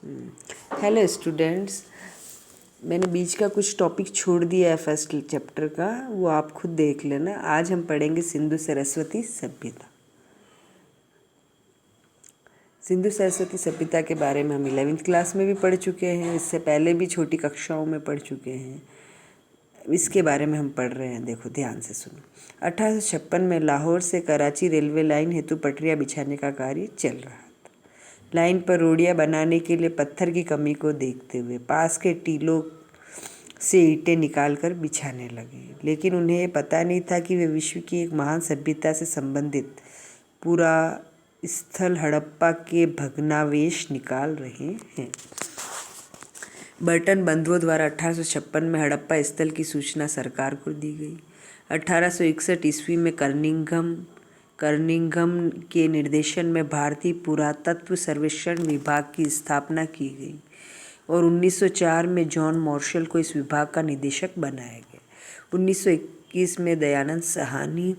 Hello students, मैंने बीच का कुछ टॉपिक छोड़ दिया है फर्स्ट चैप्टर का, वो आप खुद देख लेना। आज हम पढ़ेंगे सिंधु सरस्वती सभ्यता। सिंधु सरस्वती सभ्यता के बारे में हम 11वीं क्लास में भी पढ़ चुके हैं, इससे पहले भी छोटी कक्षाओं में पढ़ चुके हैं। इसके बारे में हम पढ़ रहे हैं, देखो ध्यान से सुनो। 1856 में लाहौर से कराची रेलवे लाइन हेतु पटरियाँ बिछाने का कार्य चल रहा था। लाइन पर रोड़ियाँ बनाने के लिए पत्थर की कमी को देखते हुए पास के टीलों से ईंटें निकालकर बिछाने लगे, लेकिन उन्हें ये पता नहीं था कि वे विश्व की एक महान सभ्यता से संबंधित पूरा स्थल हड़प्पा के भग्नावशेष निकाल रहे हैं। बर्टन बंधुओं द्वारा 1856 में हड़प्पा स्थल की सूचना सरकार को दी गई। 1861 ईस्वी में कर्निंघम के निर्देशन में भारतीय पुरातत्व सर्वेक्षण विभाग की स्थापना की गई और 1904 में जॉन मार्शल को इस विभाग का निदेशक बनाया गया। 1921 में दयानंद साहनी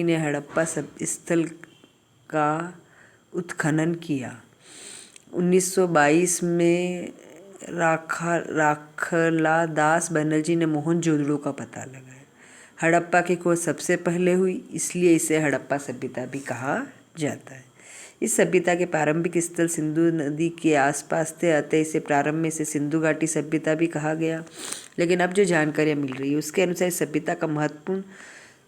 ने हड़प्पा स्थल का उत्खनन किया। 1922 में राखला दास बनर्जी ने मोहनजोदड़ो का पता लगाया। हड़प्पा की खोज सबसे पहले हुई, इसलिए इसे हड़प्पा सभ्यता भी कहा जाता है। इस सभ्यता के प्रारंभिक स्थल सिंधु नदी के आसपास थे, अतः इसे प्रारंभ में इसे सिंधु घाटी सभ्यता भी कहा गया। लेकिन अब जो जानकारियाँ मिल रही है उसके अनुसार इस सभ्यता का महत्वपूर्ण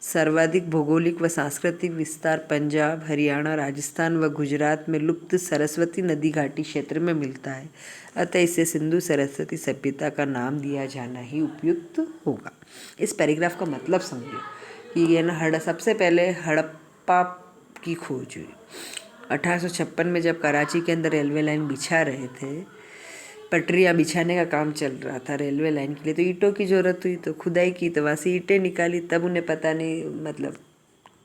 सर्वाधिक भौगोलिक व सांस्कृतिक विस्तार पंजाब, हरियाणा, राजस्थान व गुजरात में लुप्त सरस्वती नदी घाटी क्षेत्र में मिलता है, अतः इसे सिंधु सरस्वती सभ्यता का नाम दिया जाना ही उपयुक्त होगा। इस पैराग्राफ का मतलब समझो कि ये ना सबसे पहले हड़प्पा की खोज हुई 1856 में, जब कराची के अंदर रेलवे लाइन बिछा रहे थे, पटरियाँ बिछाने का काम चल रहा था रेलवे लाइन के लिए, तो ईंटों की ज़रूरत हुई, तो खुदाई की, तो वहाँ से ईंटें निकाली। तब उन्हें पता नहीं, मतलब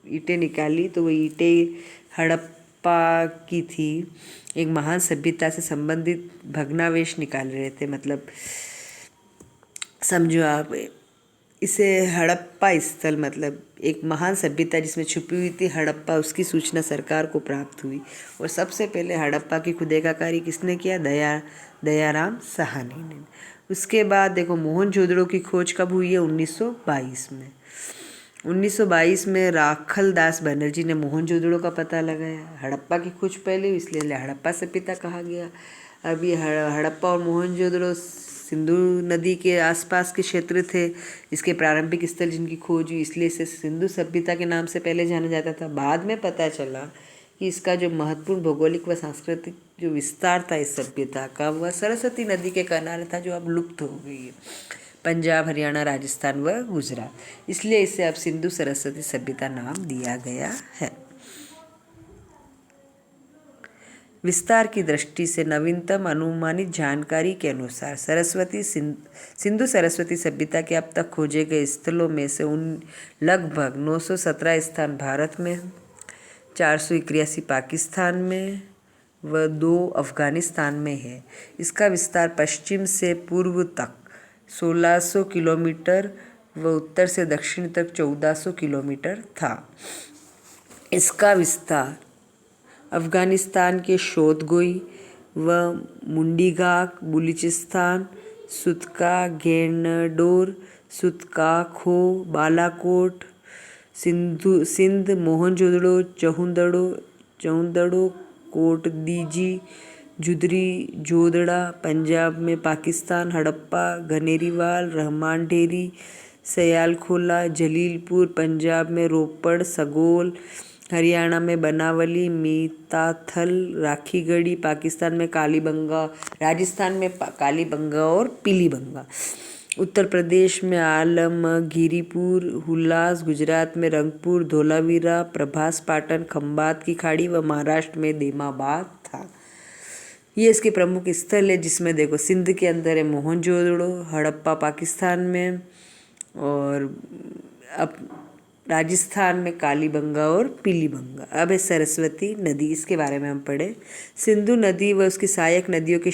ईंटें निकाली तो वो ईंटें हड़प्पा की थी। एक महान सभ्यता से संबंधित भग्नावशेष निकाल रहे थे, मतलब समझो आप इसे हड़प्पा स्थल, मतलब एक महान सभ्यता जिसमें छुपी हुई थी हड़प्पा, उसकी सूचना सरकार को प्राप्त हुई। और सबसे पहले हड़प्पा की खुदाई का कार्य किसने किया? दयाराम साहनी ने। उसके बाद देखो मोहनजोदड़ो की खोज कब हुई है? 1922 में। 1922 में राखल दास बनर्जी ने मोहनजोदड़ो का पता लगाया। हड़प्पा की खोज पहले हुई, इसलिए हड़प्पा सभ्यता कहा गया। अब ये हड़प्पा और मोहनजोदड़ो सिंधु नदी के आसपास के क्षेत्र थे, इसके प्रारंभिक स्थल जिनकी खोज हुई, इसलिए इसे सिंधु सभ्यता के नाम से पहले जाना जाता था। बाद में पता चला कि इसका जो महत्वपूर्ण भौगोलिक व सांस्कृतिक जो विस्तार था इस सभ्यता का, वह सरस्वती नदी के किनारे था, जो अब लुप्त हो गई है, पंजाब, हरियाणा, राजस्थान व गुजरात। इसलिए इसे अब सिंधु सरस्वती सभ्यता नाम दिया गया है। विस्तार की दृष्टि से नवीनतम अनुमानित जानकारी के अनुसार सिंधु सरस्वती सभ्यता के अब तक खोजे गए स्थलों में से लगभग 917 स्थान भारत में, 481 पाकिस्तान में व 2 अफगानिस्तान में है। इसका विस्तार पश्चिम से पूर्व तक 1600 किलोमीटर व उत्तर से दक्षिण तक 1400 किलोमीटर था। इसका विस्तार अफगानिस्तान के शोदगोई व मुंडीगाक, बलूचिस्तान, सुतका, गेंडोर, सुतका खो, बालाकोट, सिंध, मोहनजोदड़ो, चौंदड़ो, कोटदीजी, जुदरी, जोदड़ा, पंजाब में पाकिस्तान, हड़प्पा, घनेरीवाल, रहमानढेरी, सयालखोला, जलीलपुर, पंजाब में रोपड़, सगोल, हरियाणा में बनावली, मीताथल, राखीगढ़ी, पाकिस्तान में कालीबंगा, राजस्थान में कालीबंगा और पीलीबंगा, उत्तर प्रदेश में आलमगीरपुर, हुल्लास, गुजरात में रंगपुर, धोलावीरा, प्रभास पाटन, खंबात की खाड़ी व महाराष्ट्र में देमाबाद था। ये इसके प्रमुख स्थल है, जिसमें देखो सिंध के अंदर है मोहनजोदड़ो, हड़प्पा पाकिस्तान में, और अब राजस्थान में कालीबंगा और पीलीबंगा। अब है सरस्वती नदी, इसके बारे में हम पढ़े। सिंधु नदी व उसकी सहायक नदियों के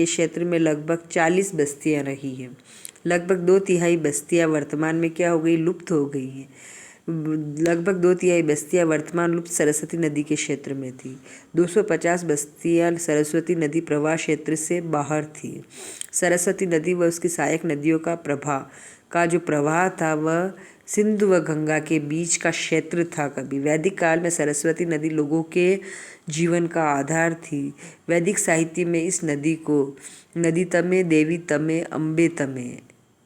क्षेत्र में लगभग 40 बस्तियां रही हैं। लगभग 2/3 बस्तियां वर्तमान में क्या हो गई? लुप्त हो गई हैं। लगभग 2/3 बस्तियां वर्तमान लुप्त सरस्वती नदी के क्षेत्र में थी। 250 बस्तियां सरस्वती नदी प्रवाह क्षेत्र से बाहर थी। सरस्वती नदी व उसकी सहायक नदियों का जो प्रवाह था वह सिंधु व गंगा के बीच का क्षेत्र था। कभी वैदिक काल में सरस्वती नदी लोगों के जीवन का आधार थी। वैदिक साहित्य में इस नदी को नदी तमे देवी तमे अम्बे तमे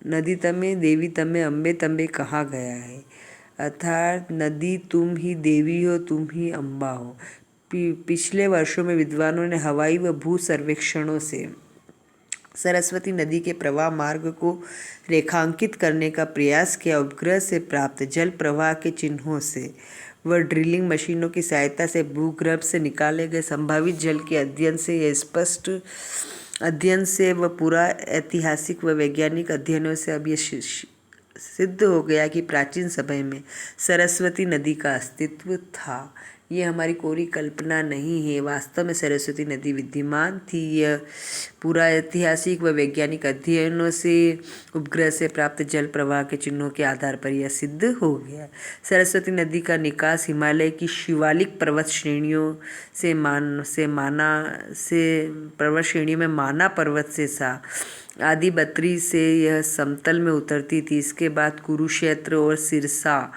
नदी तमे देवी तमे अम्बे तमे कहा गया है, अर्थात नदी तुम ही देवी हो, तुम ही अम्बा हो। पिछले वर्षों में विद्वानों ने हवाई व भू सर्वेक्षणों से सरस्वती नदी के प्रवाह मार्ग को रेखांकित करने का प्रयास किया। उपग्रह से प्राप्त जल प्रवाह के चिन्हों से व ड्रिलिंग मशीनों की सहायता से भूगर्भ से निकाले गए संभावित जल के अध्ययन से व पूरा ऐतिहासिक व वैज्ञानिक अध्ययनों से अब यह सिद्ध हो गया कि प्राचीन समय में सरस्वती नदी का अस्तित्व था। ये हमारी कोरी कल्पना नहीं है, वास्तव में सरस्वती नदी विद्यमान थी। यह पूरा ऐतिहासिक व वैज्ञानिक अध्ययनों से उपग्रह से प्राप्त जल प्रवाह के चिन्हों के आधार पर यह सिद्ध हो गया। सरस्वती नदी का निकास हिमालय की शिवालिक पर्वत श्रेणियों में माना पर्वत से था। आदि बद्री से यह समतल में उतरती थी। इसके बाद कुरुक्षेत्र और सिरसा,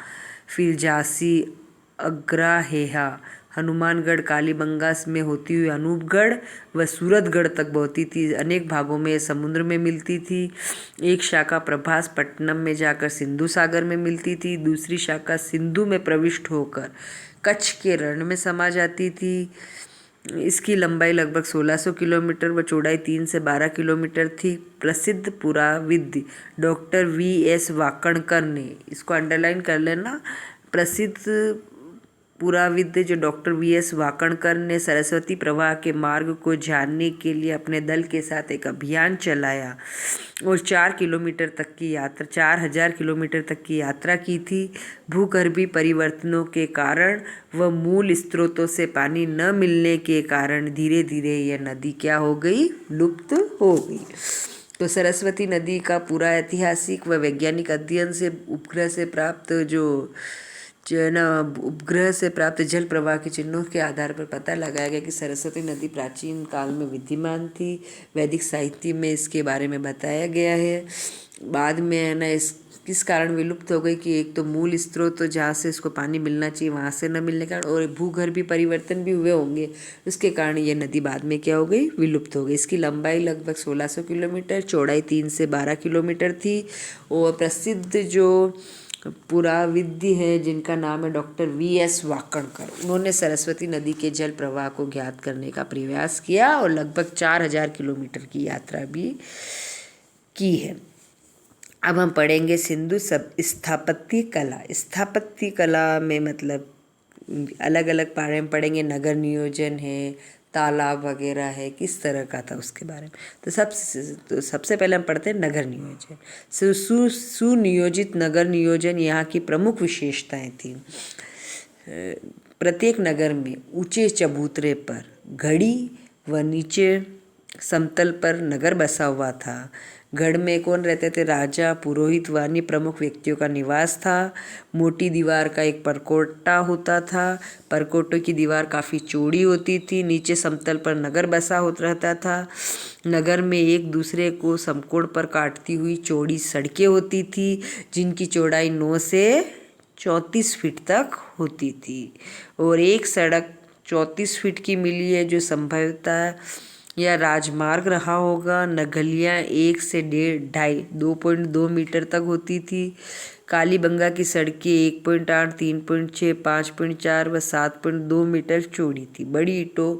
फिर झांसी, अग्राहेहा, हनुमानगढ़, कालीबंगा में होती हुई अनूपगढ़ व सूरतगढ़ तक बहती थी। अनेक भागों में समुद्र में मिलती थी। एक शाखा प्रभास पट्टनम में जाकर सिंधु सागर में मिलती थी। दूसरी शाखा सिंधु में प्रविष्ट होकर कच्छ के रण में समा जाती थी। इसकी लंबाई लगभग 1600 किलोमीटर व चौड़ाई 3 से 12 किलोमीटर थी। प्रसिद्ध पुराविद डॉक्टर V.S. वाकणकर ने, इसको अंडरलाइन कर लेना, प्रसिद्ध पुराविद जो डॉक्टर V.S. वाकणकर ने सरस्वती प्रवाह के मार्ग को जानने के लिए अपने दल के साथ एक अभियान चलाया और 4000 किलोमीटर तक की यात्रा की थी। भूगर्भीय परिवर्तनों के कारण व मूल स्रोतों से पानी न मिलने के कारण धीरे धीरे यह नदी क्या हो गई, लुप्त हो गई। तो सरस्वती नदी का पूरा ऐतिहासिक व वैज्ञानिक अध्ययन से उपग्रह से प्राप्त जल प्रवाह के चिन्हों के आधार पर पता लगाया गया कि सरस्वती नदी प्राचीन काल में विद्यमान थी। वैदिक साहित्य में इसके बारे में बताया गया है। बाद में किस कारण विलुप्त हो गई कि एक तो मूल स्रोत तो जहाँ से इसको पानी मिलना चाहिए वहाँ से न मिलने के कारण, और भूगर्भीय परिवर्तन भी हुए होंगे, उसके कारण ये नदी बाद में क्या हो गई, विलुप्त हो गई। इसकी लंबाई लगभग 1600 किलोमीटर, चौड़ाई 3 से 12 किलोमीटर थी। और प्रसिद्ध जो पुराविद है जिनका नाम है डॉक्टर V.S. वाकणकर, उन्होंने सरस्वती नदी के जल प्रवाह को ज्ञात करने का प्रयास किया और लगभग 4000 किलोमीटर की यात्रा भी की है। अब हम पढ़ेंगे सिंधु स्थापत्य कला। स्थापत्य कला में मतलब अलग अलग बारे में पढ़ेंगे। नगर नियोजन है, तालाब वगैरह है, किस तरह का था उसके बारे में। तो सबसे पहले हम पढ़ते हैं नगर नियोजन। सुनियोजित नगर नियोजन यहाँ की प्रमुख विशेषताएं थी। प्रत्येक नगर में ऊंचे चबूतरे पर घड़ी व नीचे समतल पर नगर बसा हुआ था। गढ़ में कौन रहते थे, राजा, पुरोहित व अन्य प्रमुख व्यक्तियों का निवास था। मोटी दीवार का एक परकोटा होता था। परकोटे की दीवार काफ़ी चौड़ी होती थी। नीचे समतल पर नगर बसा होता रहता था। नगर में एक दूसरे को समकोण पर काटती हुई चौड़ी सड़कें होती थी जिनकी चौड़ाई 9 से 34 फीट तक होती थी। और एक सड़क 34 फीट की मिली है जो संभवतः या राजमार्ग रहा होगा। नगलियाँ 1 से 2.2 मीटर तक होती थी। कालीबंगा की सड़कें 1.8, 3.6, 5.4 व 7.2 मीटर चौड़ी थी। बड़ी ईंटों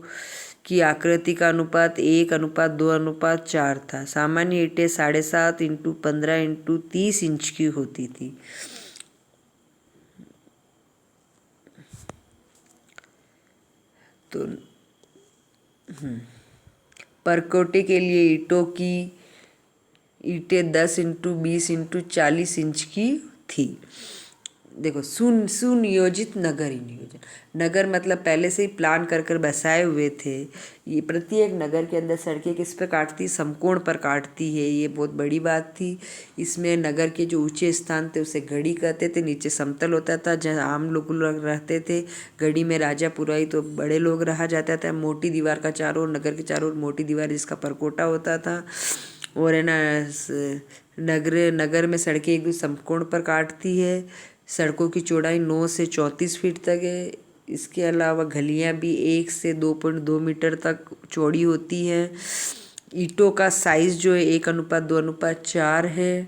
की आकृति का अनुपात 1:2:4 था। सामान्य ईंटें 7.5 × 15 × 30 इंच की होती थी। तो परकोटे के लिए ईंटें 10 × 20 × 40 इंच की थी। देखो, सुनियोजित नगर नियोजन। नगर मतलब पहले से ही प्लान कर कर बसाए हुए थे। ये प्रत्येक नगर के अंदर सड़कें किस पर काटती, समकोण पर काटती है, ये बहुत बड़ी बात थी। इसमें नगर के जो ऊंचे स्थान थे उसे गढ़ी कहते थे, नीचे समतल होता था जहाँ आम लोग रहते थे। गढ़ी में राजा पुरोहित तो बड़े लोग रहा जाता था। मोटी दीवार का चारों ओर, नगर के चारों ओर मोटी दीवार जिसका परकोटा होता था। और है ना, नगर में सड़कें एक दूसरे समकोण पर काटती है। सड़कों की चौड़ाई 9 से 34 फीट तक है। इसके अलावा गलियां भी 1 से 2.2 मीटर तक चौड़ी होती हैं। ईंटों का साइज़ जो है 1:2:4 है।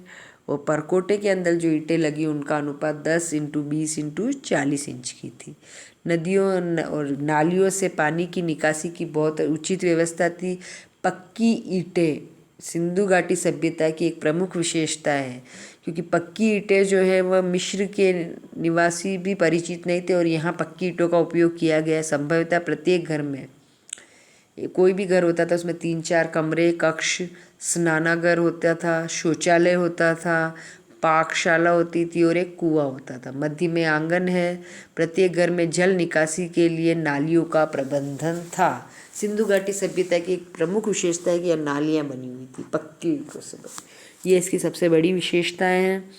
और परकोटे के अंदर जो ईंटें लगी उनका अनुपात 10x20x40 इंच की थी। नदियों और नालियों से पानी की निकासी की बहुत उचित व्यवस्था थी। पक्की ईंटें सिंधु घाटी सभ्यता की एक प्रमुख विशेषता है, क्योंकि पक्की ईंटें जो है वह मिस्र के निवासी भी परिचित नहीं थे और यहाँ पक्की ईंटों का उपयोग किया गया है। संभवतः प्रत्येक घर में, कोई भी घर होता था उसमें 3-4 कमरे, कक्ष, स्नानागार होता था, शौचालय होता था, पाकशाला होती थी और एक कुआं होता था। मध्य में आंगन है। प्रत्येक घर में जल निकासी के लिए नालियों का प्रबंधन था। सिंधु घाटी सभ्यता की एक प्रमुख विशेषता है कि यह नालियाँ बनी हुई थी पक्की ईंटों से बनी। ये इसकी सबसे बड़ी विशेषताएं हैं।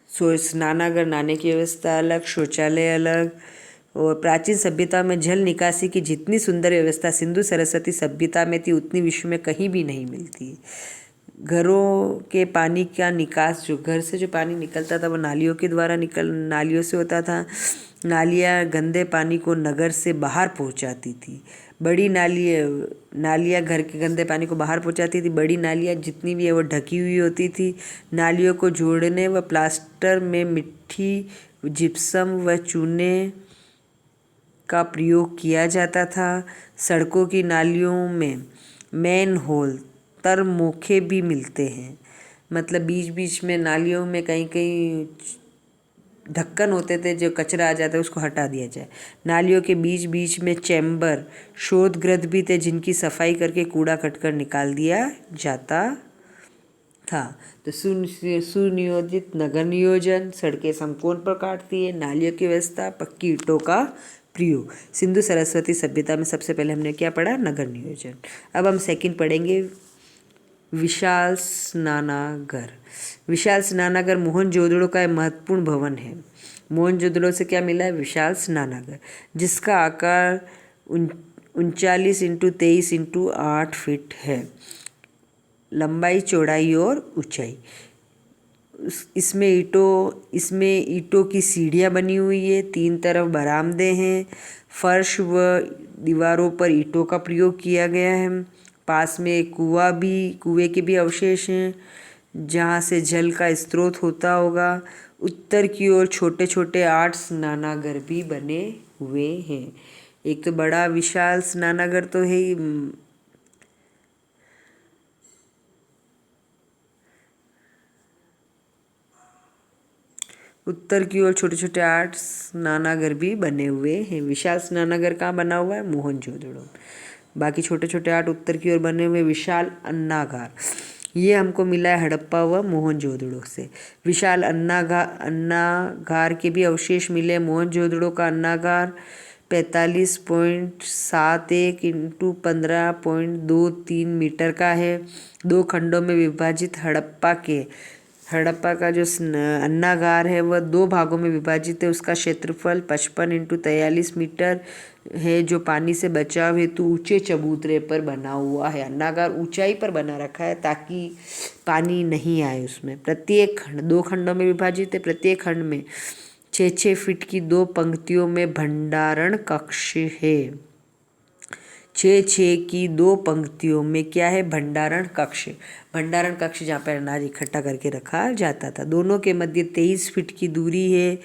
स्नानागार, नहाने की व्यवस्था अलग, शौचालय अलग। और प्राचीन सभ्यता में जल निकासी की जितनी सुंदर व्यवस्था सिंधु सरस्वती सभ्यता में थी उतनी विश्व में कहीं भी नहीं मिलती। घरों के पानी का निकास, जो घर से जो पानी निकलता था वो नालियों से होता था। नालियाँ गंदे पानी को नगर से बाहर पहुंचाती थी। बड़ी नालियाँ घर के गंदे पानी को बाहर पहुंचाती थी। बड़ी नालियाँ जितनी भी है वो ढकी हुई होती थी। नालियों को जोड़ने व प्लास्टर में मिट्टी, जिप्सम व चूने का प्रयोग किया जाता था। सड़कों की नालियों में मैन होल, तरमोखे भी मिलते हैं। मतलब बीच बीच में नालियों में कहीं कहीं ढक्कन होते थे, जो कचरा आ जाता है उसको हटा दिया जाए। नालियों के बीच बीच में चैम्बर, शोधगृह भी थे जिनकी सफाई करके कूड़ा कटकर निकाल दिया जाता था। तो सुनियोजित नगर नियोजन, सड़कें समकोण पर काटती है, नालियों की व्यवस्था, पक्की ईंटों का प्रयोग। सिंधु सरस्वती सभ्यता में सबसे पहले हमने क्या पढ़ा, नगर नियोजन। अब हम सेकंड पढ़ेंगे विशाल स्नानागार। विशाल स्नानागार मोहनजोदड़ो का एक महत्वपूर्ण भवन है। मोहनजोदड़ो से क्या मिला है, विशाल स्नानागार, जिसका आकार 39x23x8 फीट है, लंबाई, चौड़ाई और ऊंचाई। इसमें ईंटों की सीढ़ियाँ बनी हुई है, 3 तरफ बरामदे हैं, फर्श व दीवारों पर ईंटों का प्रयोग किया गया है। पास में एक कुएं के भी अवशेष हैं जहाँ से जल का स्रोत होता होगा। उत्तर की ओर छोटे छोटे 8 स्नानागार भी बने हुए हैं। एक तो बड़ा विशाल स्नानागार तो है ही, उत्तर की ओर छोटे छोटे 8 स्नानागार भी बने हुए हैं। विशाल स्नानागार कहाँ बना हुआ है, मोहनजोदड़ो। बाकी छोटे छोटे 8 उत्तर की ओर बने हुए विशाल अन्नागार, ये हमको मिला है हड़प्पा व मोहनजोदड़ो से। विशाल अन्नागार के भी अवशेष मिले। मोहनजोदड़ो का अन्नागार 45.71 x 15.23 मीटर का है। 2 खंडों में विभाजित हड़प्पा का जो अन्नागार है वह 2 भागों में विभाजित है। उसका क्षेत्रफल 55x43 मीटर है, जो पानी से बचाव हेतु ऊंचे चबूतरे पर बना हुआ है। अन्नागार ऊंचाई पर बना रखा है ताकि पानी नहीं आए उसमें। प्रत्येक खंड 2 खंडों में विभाजित है। प्रत्येक खंड में 6-6 फीट की 2 पंक्तियों में भंडारण कक्ष है। 6-6 की 2 पंक्तियों में क्या है, भंडारण कक्ष। भंडारण कक्ष जहाँ पर अनाज इकट्ठा करके रखा जाता था। दोनों के मध्य 23 फीट की दूरी है।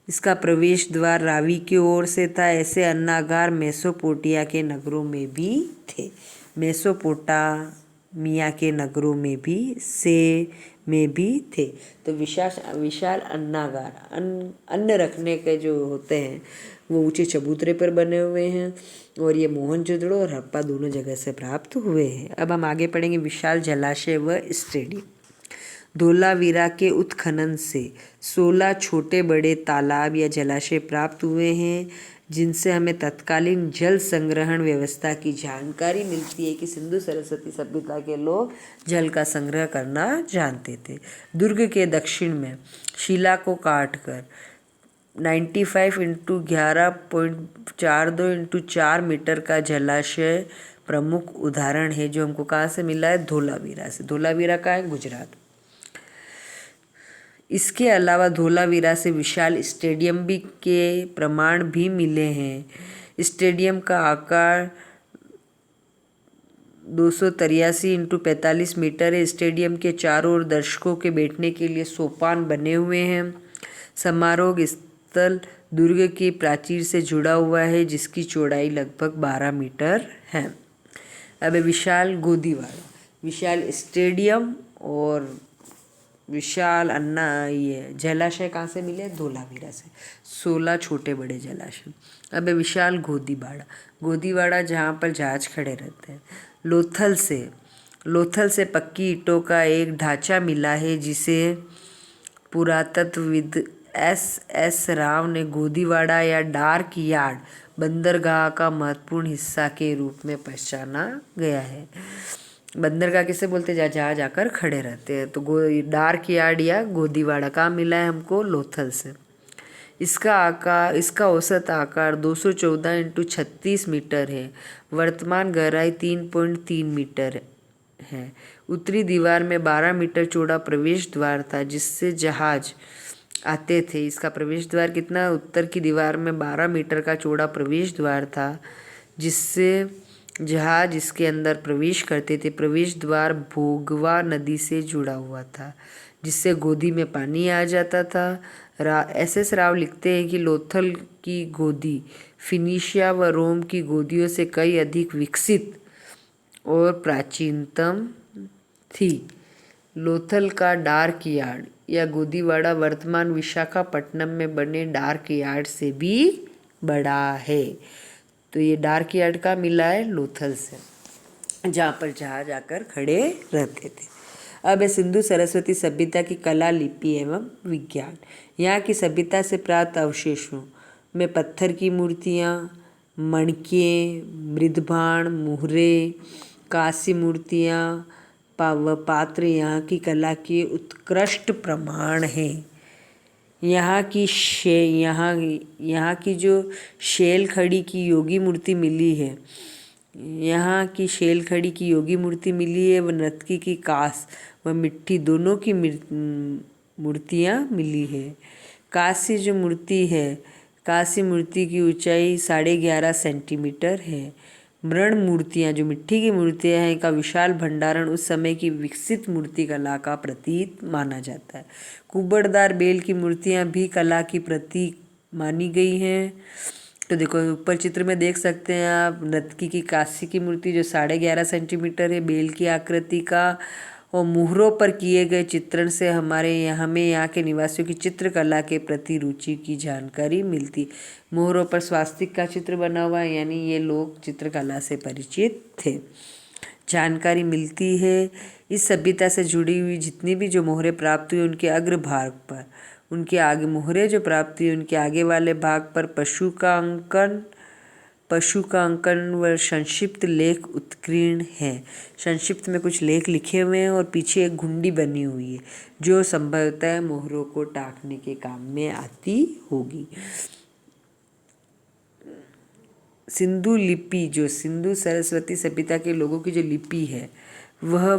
इसका प्रवेश द्वार रावी की ओर से था। ऐसे अन्नागार मेसोपोटामिया के नगरों में भी थे। मेसोपोटामिया के नगरों में भी थे। तो विशाल अन्नागार, अन्न रखने के जो होते हैं वो ऊंचे चबूतरे पर बने हुए हैं और ये मोहनजोदड़ो और हड़प्पा दोनों जगह से प्राप्त हुए हैं। अब हम आगे पढ़ेंगे विशाल जलाशय व स्टेडियम। धोलावीरा के उत्खनन से 16 छोटे बड़े तालाब या जलाशय प्राप्त हुए हैं, जिनसे हमें तत्कालीन जल संग्रहण व्यवस्था की जानकारी मिलती है कि सिंधु सरस्वती सभ्यता के लोग जल का संग्रह करना जानते थे। दुर्ग के दक्षिण में शिला को काटकर 95 इंटू 11.42 इंटू 4 मीटर का जलाशय प्रमुख उदाहरण है, जो हमको कहाँ से मिला है? धोलावीरा से। धोलावीरा का है गुजरात। इसके अलावा धोलावीरा से विशाल स्टेडियम भी के प्रमाण भी मिले हैं। स्टेडियम का आकार 283 इंटू 45 मीटर है। स्टेडियम के चारों ओर दर्शकों के बैठने के लिए सोपान बने हुए हैं। समारोह स्थल दुर्ग की प्राचीर से जुड़ा हुआ है, जिसकी चौड़ाई लगभग 12 मीटर है। अब विशाल गोदीवाड़ा, विशाल स्टेडियम और विशाल ये जलाशय कहाँ से मिले? धोलावीरा से। 16 छोटे बड़े जलाशय। अब विशाल गोदीवाड़ा, गोदीवाड़ा जहाँ पर जहाज खड़े रहते हैं। लोथल से पक्की ईंटों का एक ढांचा मिला है, जिसे पुरातत्वविद S राव ने गोदीवाड़ा या डार्क यार्ड बंदरगाह का महत्वपूर्ण हिस्सा के रूप में पहचाना गया है। बंदरगाह किसे बोलते हैं? जहाँ जाकर खड़े रहते हैं। तो डार्क यार्ड या गोदीवाड़ा का मिला है हमको लोथल से। इसका औसत आकार 214 इंटू 36 मीटर है। वर्तमान गहराई 3.3 मीटर है। उत्तरी दीवार में 12 मीटर चौड़ा प्रवेश द्वार था, जिससे जहाज आते थे। इसका प्रवेश द्वार कितना? उत्तर की दीवार में 12 मीटर का चौड़ा प्रवेश द्वार था, जिससे जहाज इसके अंदर प्रवेश करते थे। प्रवेश द्वार भोगवा नदी से जुड़ा हुआ था, जिससे गोदी में पानी आ जाता था। S राव लिखते हैं कि लोथल की गोदी फिनिशिया व रोम की गोदियों से कई अधिक विकसित और प्राचीनतम थी। लोथल का डार्क यार्ड या गोदीवाड़ा वर्तमान विशाखापट्टनम में बने डार्क यार्ड से भी बड़ा है। तो ये डार्क यार्ड का मिला है लोथल से, जहाँ पर जहाज आकर खड़े रहते थे। अब है सिंधु सरस्वती सभ्यता की कला, लिपि एवं विज्ञान। यहाँ की सभ्यता से प्राप्त अवशेषों में पत्थर की मूर्तियाँ, मणके, मृदभाण, मुहरे, कांस्य मूर्तियाँ व पात्र यहाँ की कला के उत्कृष्ट प्रमाण हैं। यहाँ की जो शैल खड़ी की योगी मूर्ति मिली है, वह नर्तकी की कांस व मिट्टी दोनों की मूर्तियाँ मिली है। कांस्य मूर्ति की ऊंचाई 11.5 सेंटीमीटर है। मृण मूर्तियाँ, जो मिट्टी की मूर्तियाँ हैं, का विशाल भंडारण उस समय की विकसित मूर्ति कला का प्रतीक माना जाता है। कुबड़दार बेल की मूर्तियाँ भी कला की प्रतीक मानी गई हैं। तो देखो ऊपर चित्र में देख सकते हैं आप, नर्तकी की कांस्य की मूर्ति जो 11.5 सेंटीमीटर है, बेल की आकृति का, और मुहरों पर किए गए चित्रण से हमें यहाँ के निवासियों की चित्रकला के प्रति रुचि की जानकारी मिलती। मुहरों पर स्वास्तिक का चित्र बना हुआ है, यानी ये लोग चित्रकला से परिचित थे। जानकारी मिलती है इस सभ्यता से जुड़ी हुई जितनी भी जो मोहरें प्राप्त हुई, उनके अग्रभाग पर, उनके आगे मोहरें जो प्राप्त हुई, उनके आगे वाले भाग पर पशु का अंकन व संक्षिप्त लेख उत्कीर्ण है। संक्षिप्त में कुछ लेख लिखे हुए हैं और पीछे एक घुंडी बनी हुई है, जो संभवतः मोहरों को टाकने के काम में आती होगी। सिंधु लिपि, जो सिंधु सरस्वती सभ्यता के लोगों की जो लिपि है, वह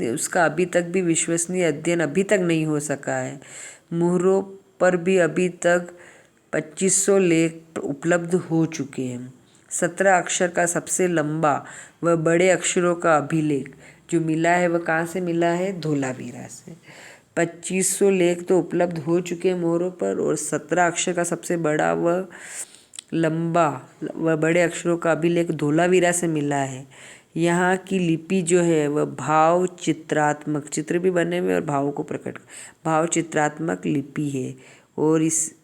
उसका अभी तक भी विश्वसनीय अध्ययन अभी तक नहीं हो सका है। मोहरों पर भी अभी तक 2500 लेख उपलब्ध हो चुके हैं। 17 अक्षर का सबसे लंबा व बड़े अक्षरों का अभिलेख जो मिला है, वह कहाँ से मिला है? धोलावीरा से। 2500 लेख तो उपलब्ध हो चुके हैं मोहरों पर, और 17 अक्षर का सबसे बड़ा व लंबा व बड़े अक्षरों का अभिलेख धोलावीरा से मिला है। यहाँ की लिपि जो है वह भाव चित्रात्मक, चित्र भी बने हुए और भावों को प्रकट, भाव चित्रात्मक लिपि है। और इस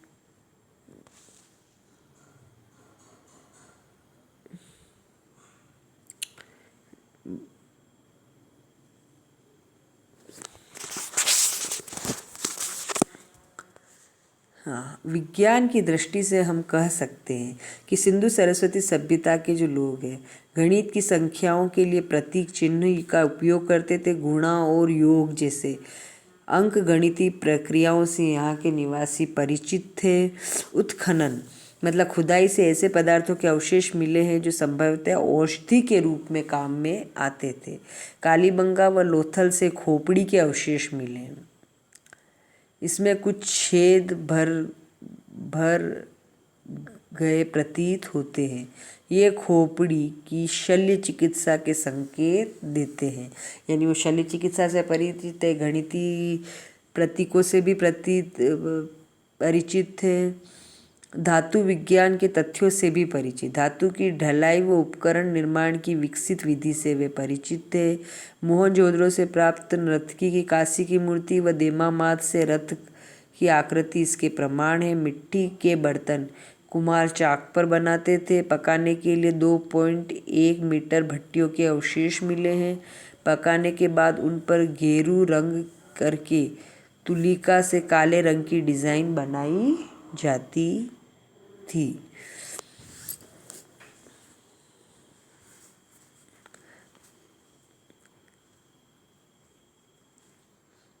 हाँ, विज्ञान की दृष्टि से हम कह सकते हैं कि सिंधु सरस्वती सभ्यता के जो लोग हैं गणित की संख्याओं के लिए प्रतीक चिन्ह का उपयोग करते थे। गुणा और योग जैसे अंक गणितीय प्रक्रियाओं से यहाँ के निवासी परिचित थे। उत्खनन मतलब खुदाई से ऐसे पदार्थों के अवशेष मिले हैं जो संभवतः औषधि के रूप में काम में आते थे। कालीबंगा व लोथल से खोपड़ी के अवशेष मिले हैं। इसमें कुछ छेद भर गए प्रतीत होते हैं। ये खोपड़ी की शल्य चिकित्सा के संकेत देते हैं, यानी वो शल्य चिकित्सा से परिचित है, गणितीय प्रतीकों से भी परिचित थे, धातु विज्ञान के तथ्यों से भी परिचित, धातु की ढलाई व उपकरण निर्माण की विकसित विधि से वे परिचित थे। मोहनजोदड़ो से प्राप्त नर्तकी की कांस्य की मूर्ति व देमामात से रथ की आकृति इसके प्रमाण है। मिट्टी के बर्तन कुम्हार चाक पर बनाते थे। पकाने के लिए 2.1 मीटर भट्टियों के अवशेष मिले हैं। पकाने के बाद उन पर गेरू रंग करके तुलिका से काले रंग की डिज़ाइन बनाई जाती थी।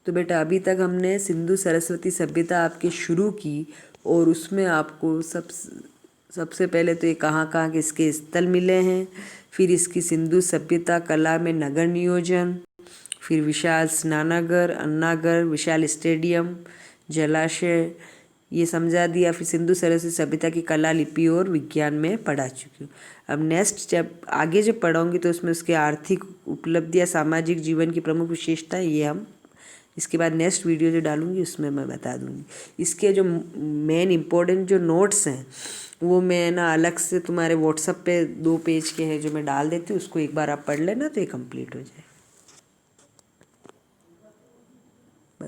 तो बेटा अभी तक हमने सिंधु सरस्वती सभ्यता आपके शुरू की और उसमें आपको सबसे पहले तो ये कहाँ कहाँ के इसके स्थल मिले हैं, फिर इसकी सिंधु सभ्यता कला में नगर नियोजन, फिर विशाल स्नानागार, अन्नागार, विशाल स्टेडियम, जलाशय, ये समझा दिया। फिर सिंधु सरस्वती सभ्यता की कला, लिपि और विज्ञान में पढ़ा चुकी हूँ। अब नेक्स्ट जब आगे जब पढ़ाऊँगी तो उसमें उसके आर्थिक उपलब्धियाँ, सामाजिक जीवन की प्रमुख विशेषता, ये हम इसके बाद नेक्स्ट वीडियो जो डालूंगी उसमें मैं बता दूंगी। इसके जो मेन इम्पोर्टेंट जो नोट्स हैं वो मैं ना अलग से तुम्हारे व्हाट्सएप पे 2 पेज के हैं जो मैं डाल देती हूँ, उसको एक बार आप पढ़ लेना तो ये कंप्लीट हो जाए।